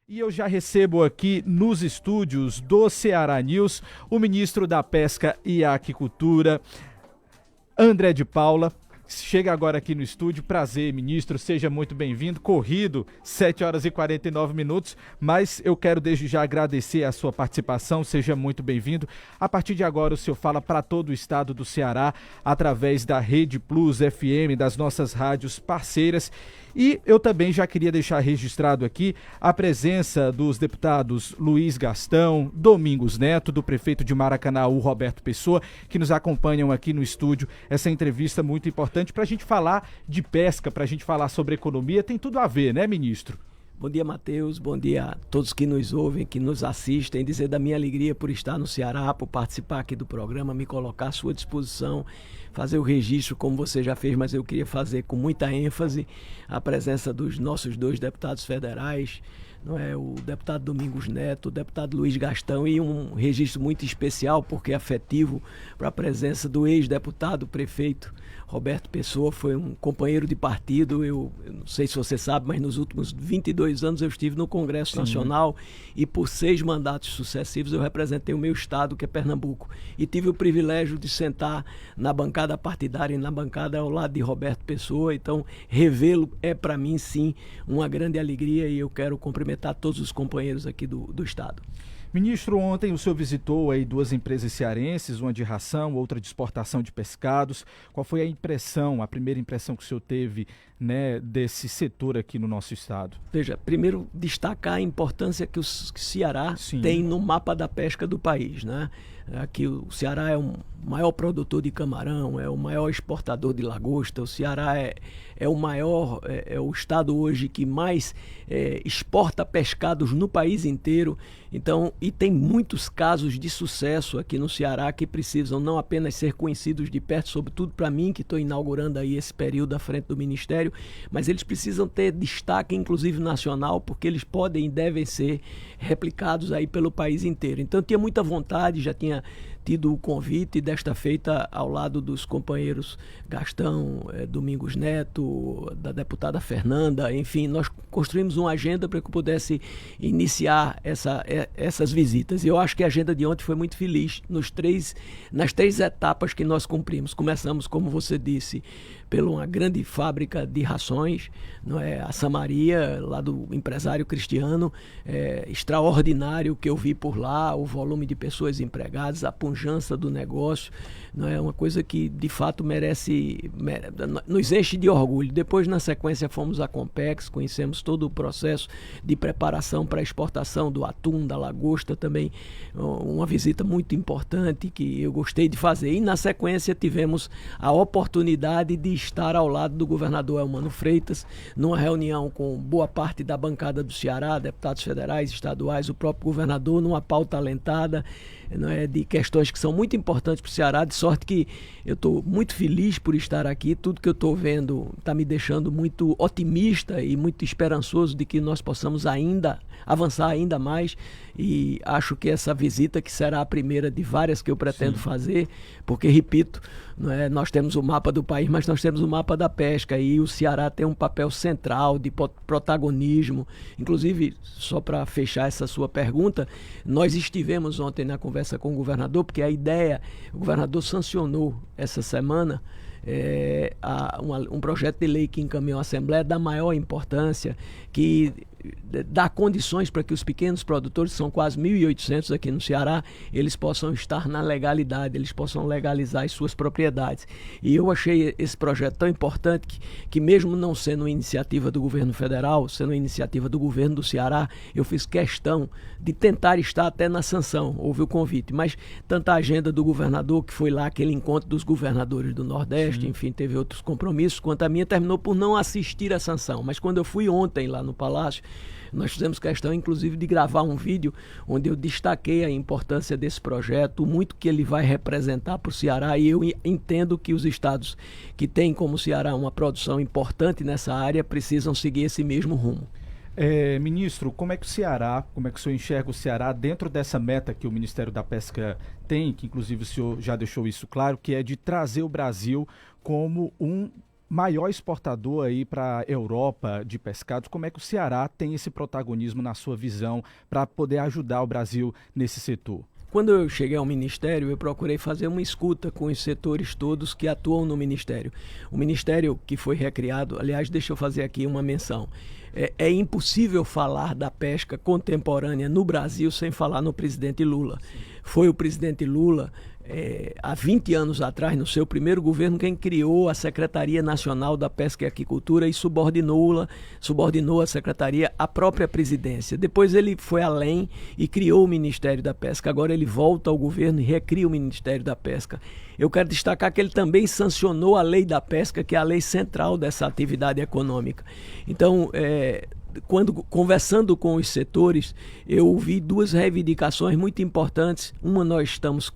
E eu já recebo aqui nos estúdios do Ceará News o ministro da Pesca e Aquicultura, André de Paula. Chega agora aqui no estúdio. Prazer, ministro, seja muito bem-vindo. Corrido, 7 horas e 49 minutos, mas eu quero desde já agradecer a sua participação, seja muito bem-vindo. A partir de agora o senhor fala para todo o estado do Ceará, através da Rede Plus FM, das nossas rádios parceiras. E eu também já queria deixar registrado aqui a presença dos deputados Luiz Gastão, Domingos Neto, do prefeito de Maracanaú, Roberto Pessoa, que nos acompanham aqui no estúdio. Essa entrevista muito importante para a gente falar de pesca, para a gente falar sobre economia, tem tudo a ver, né, ministro? Bom dia, Matheus. Bom dia a todos que nos ouvem, que nos assistem. Dizer da minha alegria por estar no Ceará, por participar aqui do programa, me colocar à sua disposição, fazer o registro como você já fez, mas eu queria fazer com muita ênfase a presença dos nossos dois deputados federais, não é, o deputado Domingos Neto, o deputado Luiz Gastão, e um registro muito especial, porque é afetivo, para a presença do ex-deputado prefeito Roberto Pessoa. Foi um companheiro de partido. Eu não sei se você sabe, mas nos últimos 22 anos eu estive no Congresso Nacional e por 6 mandatos sucessivos eu representei o meu estado, que é Pernambuco, e tive o privilégio de sentar na bancada partidária e na bancada ao lado de Roberto Pessoa. Então, revê-lo é para mim, sim, uma grande alegria, e eu quero cumprimentar todos os companheiros aqui do estado. Ministro, ontem o senhor visitou aí 2 empresas cearenses, uma de ração, outra de exportação de pescados. Qual foi a primeira impressão que o senhor teve, né, desse setor aqui no nosso estado? Veja, primeiro destacar a importância que o Ceará Sim. tem no mapa da pesca do país, né? Aqui o Ceará é o maior produtor de camarão, é o maior exportador de lagosta. O Ceará é o estado hoje que mais exporta pescados no país inteiro. Então, e tem muitos casos de sucesso aqui no Ceará que precisam não apenas ser conhecidos de perto, sobretudo para mim, que estou inaugurando aí esse período à frente do Ministério, mas eles precisam ter destaque, inclusive nacional, porque eles podem e devem ser replicados aí pelo país inteiro. Então, eu tinha muita vontade, já tinha tido o convite desta feita ao lado dos companheiros Gastão, Domingos Neto, da deputada Fernanda. Enfim, nós construímos uma agenda para que eu pudesse iniciar essas visitas. E eu acho que a agenda de ontem foi muito feliz nas 3 etapas que nós cumprimos. Começamos, como você disse, pela uma grande fábrica de rações, não é? A Samaria, lá do empresário Cristiano, extraordinário o que eu vi por lá, o volume de pessoas empregadas, a pujança do negócio, não é uma coisa que de fato nos enche de orgulho. Depois, na sequência, fomos à Compex, conhecemos todo o processo de preparação para a exportação do atum, da lagosta, também uma visita muito importante que eu gostei de fazer. E na sequência tivemos a oportunidade de estar ao lado do governador Elmano Freitas, numa reunião com boa parte da bancada do Ceará, deputados federais, estaduais, o próprio governador, numa pauta alentada, não é, de questões que são muito importantes para o Ceará, de sorte que eu estou muito feliz por estar aqui. Tudo que eu estou vendo está me deixando muito otimista e muito esperançoso de que nós possamos avançar ainda mais, e acho que essa visita, que será a primeira de várias que eu pretendo fazer, porque, repito, não é, nós temos o mapa do país, mas nós temos o mapa da pesca, e o Ceará tem um papel central de protagonismo. Inclusive, só para fechar essa sua pergunta, nós estivemos ontem na conversa com o governador, porque o governador sancionou essa semana um projeto de lei que encaminhou à Assembleia da maior importância, que dá condições para que os pequenos produtores, são quase 1.800 aqui no Ceará, eles possam estar na legalidade, eles possam legalizar as suas propriedades. E eu achei esse projeto tão importante que mesmo não sendo uma iniciativa do governo federal, sendo uma iniciativa do governo do Ceará, eu fiz questão de tentar estar até na sanção. Houve o convite, mas tanto a agenda do governador, que foi lá aquele encontro dos governadores do Nordeste, enfim, teve outros compromissos, quanto a minha, terminou por não assistir à sanção. Mas quando eu fui ontem lá no Palácio, nós fizemos questão, inclusive, de gravar um vídeo onde eu destaquei a importância desse projeto, o muito que ele vai representar para o Ceará, e eu entendo que os estados que têm como o Ceará uma produção importante nessa área precisam seguir esse mesmo rumo. Ministro, como é que o senhor enxerga o Ceará dentro dessa meta que o Ministério da Pesca tem, que inclusive o senhor já deixou isso claro, que é de trazer o Brasil como um maior exportador aí para a Europa de pescados, como é que o Ceará tem esse protagonismo na sua visão para poder ajudar o Brasil nesse setor? Quando eu cheguei ao Ministério, eu procurei fazer uma escuta com os setores todos que atuam no Ministério. O Ministério que foi recriado, aliás, deixa eu fazer aqui uma menção. É impossível falar da pesca contemporânea no Brasil sem falar no presidente Lula. Foi o presidente Lula, há 20 anos atrás, no seu primeiro governo, quem criou a Secretaria Nacional da Pesca e Aquicultura e subordinou a secretaria à própria presidência. Depois ele foi além e criou o Ministério da Pesca. Agora ele volta ao governo e recria o Ministério da Pesca. Eu quero destacar que ele também sancionou a Lei da Pesca, que é a lei central dessa atividade econômica. Então, quando conversando com os setores, eu ouvi duas reivindicações muito importantes. Uma nós estamos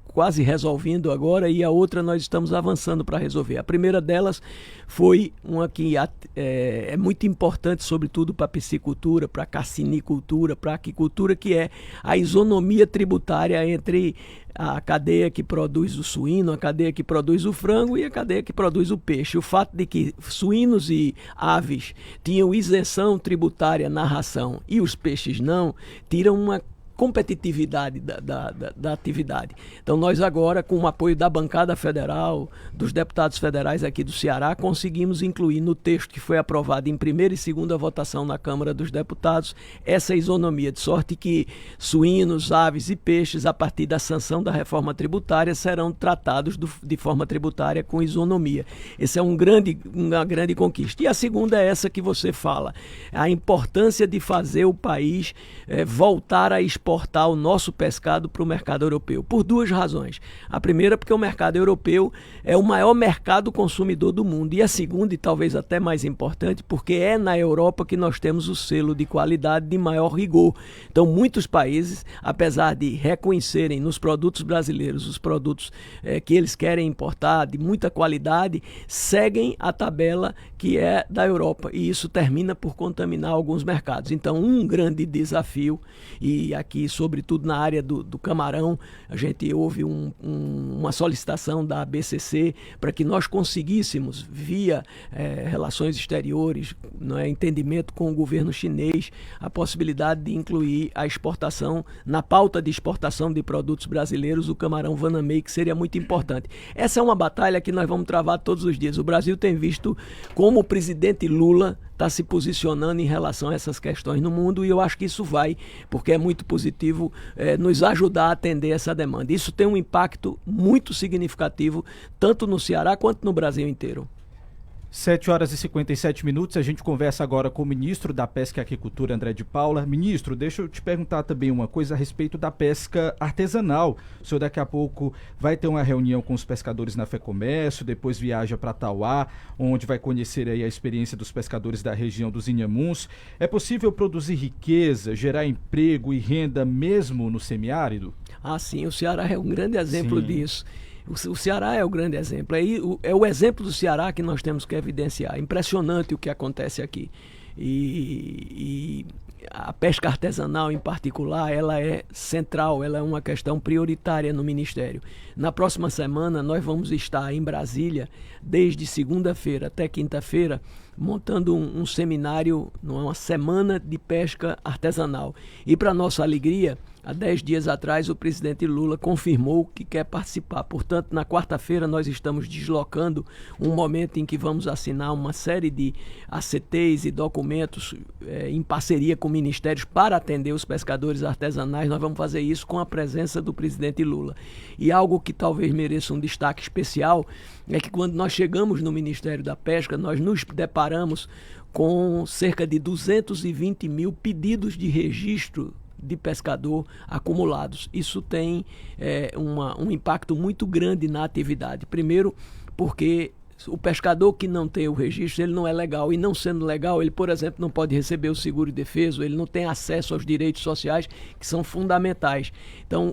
quase resolvendo agora e a outra nós estamos avançando para resolver. A primeira delas foi uma que é muito importante, sobretudo para a piscicultura, para a cassinicultura, para a aquicultura, que é a isonomia tributária entre a cadeia que produz o suíno, a cadeia que produz o frango e a cadeia que produz o peixe. O fato de que suínos e aves tinham isenção tributária na ração e os peixes não, tiram uma competitividade da atividade. Então nós agora, com o apoio da bancada federal, dos deputados federais aqui do Ceará, conseguimos incluir no texto que foi aprovado em primeira e segunda votação na Câmara dos Deputados essa isonomia, de sorte que suínos, aves e peixes, a partir da sanção da reforma tributária, serão tratados de forma tributária com isonomia. Essa é uma grande conquista. E a segunda é essa que você fala, a importância de fazer o país voltar a exportar o nosso pescado para o mercado europeu, por duas razões. A primeira, porque o mercado europeu é o maior mercado consumidor do mundo, e a segunda, e talvez até mais importante, porque é na Europa que nós temos o selo de qualidade de maior rigor. Então, muitos países, apesar de reconhecerem nos produtos brasileiros os produtos que eles querem importar de muita qualidade, seguem a tabela que é da Europa, e isso termina por contaminar alguns mercados. Então, um grande desafio, e aqui sobretudo na área do camarão, a gente houve uma solicitação da ABCC para que nós conseguíssemos, via relações exteriores, entendimento com o governo chinês, a possibilidade de incluir a exportação, na pauta de exportação de produtos brasileiros, o camarão Vanamei, que seria muito importante. Essa é uma batalha que nós vamos travar todos os dias. O Brasil tem visto como o presidente Lula está se posicionando em relação a essas questões no mundo, e eu acho que isso vai, porque é muito positivo, nos ajudar a atender essa demanda. Isso tem um impacto muito significativo, tanto no Ceará quanto no Brasil inteiro. 7h57, a gente conversa agora com o ministro da Pesca e Aquicultura, André de Paula. Ministro, deixa eu te perguntar também uma coisa a respeito da pesca artesanal. O senhor daqui a pouco vai ter uma reunião com os pescadores na FEComércio, depois viaja para Tauá, onde vai conhecer aí a experiência dos pescadores da região dos Inhamuns. É possível produzir riqueza, gerar emprego e renda mesmo no semiárido? Ah, sim, o Ceará é um grande exemplo disso. O Ceará é o grande exemplo. É o exemplo do Ceará que nós temos que evidenciar. Impressionante o que acontece aqui. E a pesca artesanal, em particular, ela é central, ela é uma questão prioritária no Ministério. Na próxima semana, nós vamos estar em Brasília, desde segunda-feira até quinta-feira, montando um seminário, uma semana de pesca artesanal. E, para nossa alegria, há 10 dias atrás, o presidente Lula confirmou que quer participar. Portanto, na quarta-feira, nós estamos deslocando um momento em que vamos assinar uma série de ACTs e documentos em parceria com ministérios para atender os pescadores artesanais. Nós vamos fazer isso com a presença do presidente Lula. E algo que talvez mereça um destaque especial é que, quando nós chegamos no Ministério da Pesca, nós nos deparamos com cerca de 220 mil pedidos de registro de pescador acumulados. Isso tem um impacto muito grande na atividade. Primeiro, porque o pescador que não tem o registro, ele não é legal, e não sendo legal, ele, por exemplo, não pode receber o seguro-defeso, ele não tem acesso aos direitos sociais, que são fundamentais. Então,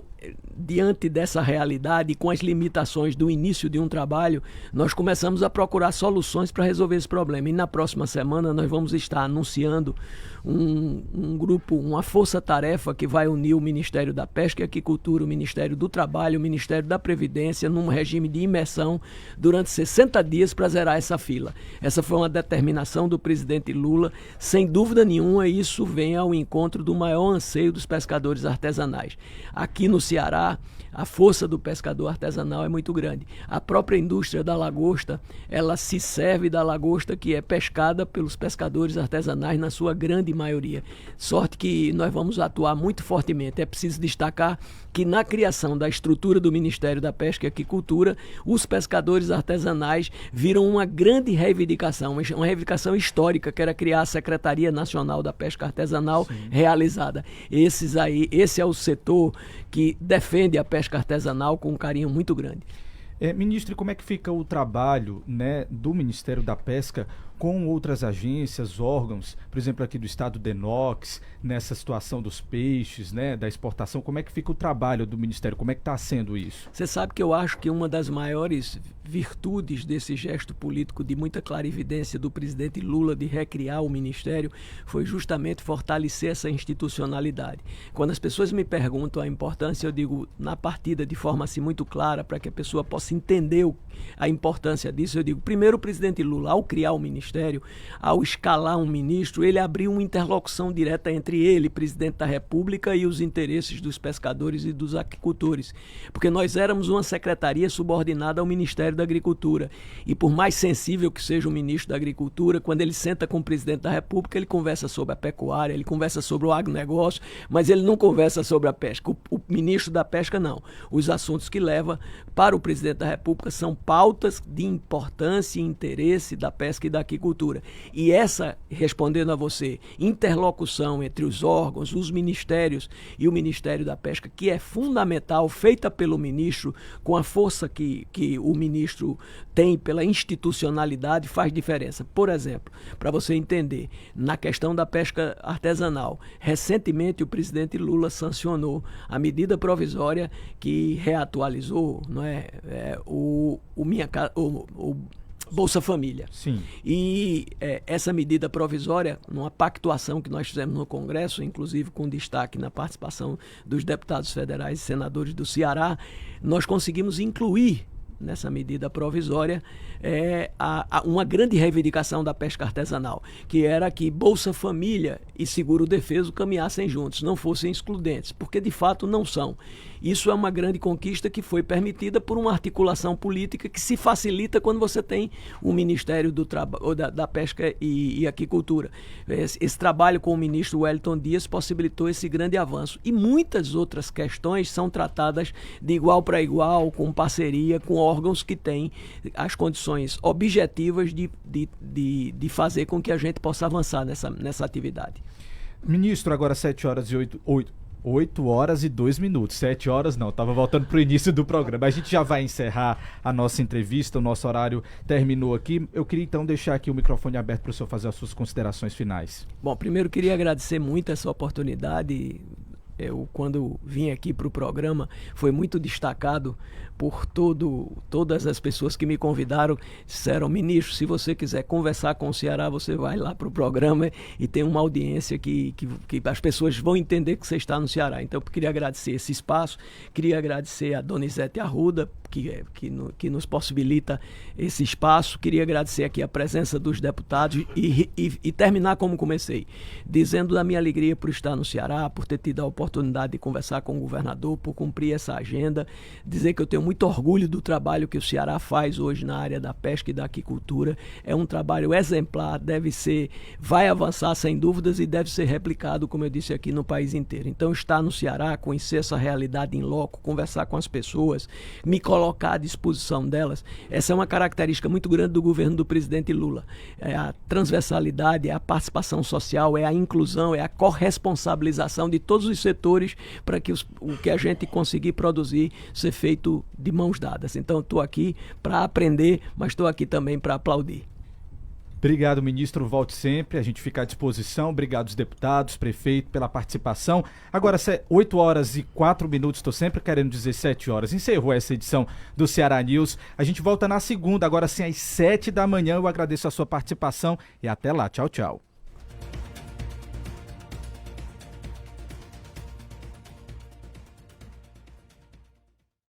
diante dessa realidade, com as limitações do início de um trabalho, nós começamos a procurar soluções para resolver esse problema. E na próxima semana nós vamos estar anunciando um grupo, uma força-tarefa que vai unir o Ministério da Pesca e Aquicultura, o Ministério do Trabalho, o Ministério da Previdência, num regime de imersão durante 60 dias dias para zerar essa fila. Essa foi uma determinação do presidente Lula. Sem dúvida nenhuma, isso vem ao encontro do maior anseio dos pescadores artesanais. Aqui no Ceará, a força do pescador artesanal é muito grande. A própria indústria da lagosta, ela se serve da lagosta que é pescada pelos pescadores artesanais na sua grande maioria. Sorte que nós vamos atuar muito fortemente. É preciso destacar que na criação da estrutura do Ministério da Pesca e Aquicultura, os pescadores artesanais viram uma grande reivindicação, uma reivindicação histórica, que era criar a Secretaria Nacional da Pesca Artesanal. Sim. Realizada. Esse é o setor que defende a pesca artesanal com um carinho muito grande. Ministro, e como é que fica o trabalho, né, do Ministério da Pesca com outras agências, órgãos, por exemplo, aqui do estado DENOX, nessa situação dos peixes, né, da exportação? Como é que fica o trabalho do Ministério? Como é que está sendo isso? Você sabe que eu acho que uma das maiores virtudes desse gesto político de muita clarividência do presidente Lula de recriar o Ministério foi justamente fortalecer essa institucionalidade. Quando as pessoas me perguntam a importância, eu digo na partida de forma assim muito clara, para que a pessoa possa entender a importância disso, eu digo, primeiro o presidente Lula, ao criar o Ministério, ao escalar um ministro, ele abriu uma interlocução direta entre ele, presidente da República, e os interesses dos pescadores e dos aquicultores, porque nós éramos uma secretaria subordinada ao Ministério da Agricultura, e por mais sensível que seja o ministro da Agricultura, quando ele senta com o presidente da República, ele conversa sobre a pecuária, ele conversa sobre o agronegócio, mas ele não conversa sobre a pesca. O ministro da Pesca não. Os assuntos que leva para o presidente da República são pautas de importância e interesse da pesca e da aquicultura. E essa, respondendo a você, interlocução entre os órgãos, os ministérios e o Ministério da Pesca, que é fundamental, feita pelo ministro, com a força que o ministro tem pela institucionalidade, faz diferença. Por exemplo, para você entender, na questão da pesca artesanal, recentemente o presidente Lula sancionou a medida provisória que reatualizou, não é, o Bolsa Família. Sim. E essa medida provisória, numa pactuação que nós fizemos no Congresso, inclusive com destaque na participação dos deputados federais e senadores do Ceará, nós conseguimos incluir nessa medida provisória uma grande reivindicação da pesca artesanal, que era que Bolsa Família e Seguro Defeso caminhassem juntos, não fossem excludentes, porque de fato não são. Isso é uma grande conquista que foi permitida por uma articulação política que se facilita quando você tem o Ministério da Pesca e Aquicultura. Esse trabalho com o ministro Wellington Dias possibilitou esse grande avanço. E muitas outras questões são tratadas de igual para igual, com parceria, com órgãos que têm as condições objetivas de fazer com que a gente possa avançar nessa atividade. Ministro, agora 8 horas e 2 minutos. 7 horas não, estava voltando para o início do programa. A gente já vai encerrar a nossa entrevista, o nosso horário terminou aqui. Eu queria então deixar aqui o microfone aberto para o senhor fazer as suas considerações finais. Bom, primeiro queria agradecer muito essa oportunidade. Eu, quando vim aqui para o programa, foi muito destacado por todas as pessoas que me convidaram. Disseram, ministro, se você quiser conversar com o Ceará, você vai lá para o programa e tem uma audiência que as pessoas vão entender que você está no Ceará. Então, eu queria agradecer esse espaço, queria agradecer a Donizete Arruda, que nos possibilita esse espaço. Queria agradecer aqui a presença dos deputados e terminar como comecei, dizendo da minha alegria por estar no Ceará, por ter tido a oportunidade de conversar com o governador, por cumprir essa agenda, dizer que eu tenho muito orgulho do trabalho que o Ceará faz hoje na área da pesca e da aquicultura. É um trabalho exemplar, vai avançar sem dúvidas e deve ser replicado, como eu disse aqui, no país inteiro. Então, estar no Ceará, conhecer essa realidade em loco, conversar com as pessoas, me colocar à disposição delas, essa é uma característica muito grande do governo do presidente Lula. É a transversalidade, é a participação social, é a inclusão, é a corresponsabilização de todos os setores para que o que a gente conseguir produzir ser feito de mãos dadas. Então, estou aqui para aprender, mas estou aqui também para aplaudir. Obrigado, ministro. Volte sempre. A gente fica à disposição. Obrigado aos deputados, prefeito, pela participação. Agora, 8 horas e 4 minutos. Estou sempre querendo dizer 7 horas. Encerrou essa edição do Ceará News. A gente volta na segunda, agora sim, às 7 da manhã. Eu agradeço a sua participação e até lá. Tchau, tchau.